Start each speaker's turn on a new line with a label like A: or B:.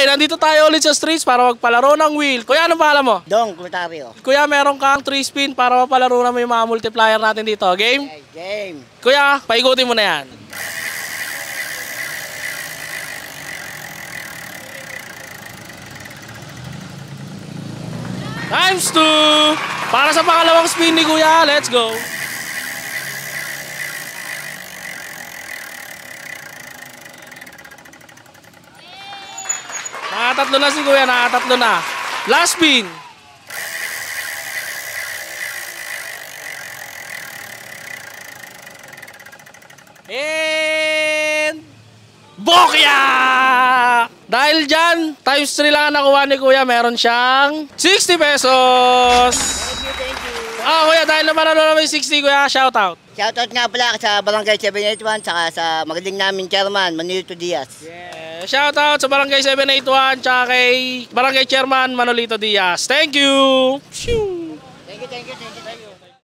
A: nandito tayo ulit sa streets para magpalaro ng wheel. Kuya, anong pangalan mo?
B: Dong, Clutario.
A: Kuya, meron kang 3 spin para mapalaro na mo yung mga multiplier natin dito. Game?
B: Okay, game.
A: Kuya, paikutin mo na yan. Times 2. Para sa pangalawang spin ni Kuya, let's go. Nakatatlo na si Kuya, nakatatlo na. Last spin. And Bokya! Dahil dyan, times 3 lang ang nakuha ni Kuya, meron siyang 60 pesos.
B: Thank you.
A: Kuya, dahil naman naman yung 60, Kuya, shoutout.
B: Shoutout nga pala sa Barangay 781 saka sa magaling namin chairman, Manolito Diaz.
A: Yeah. Shoutout sa Barangay 781 tsaka kay Barangay Chairman Manolito Diaz. Thank you!
B: Thank you.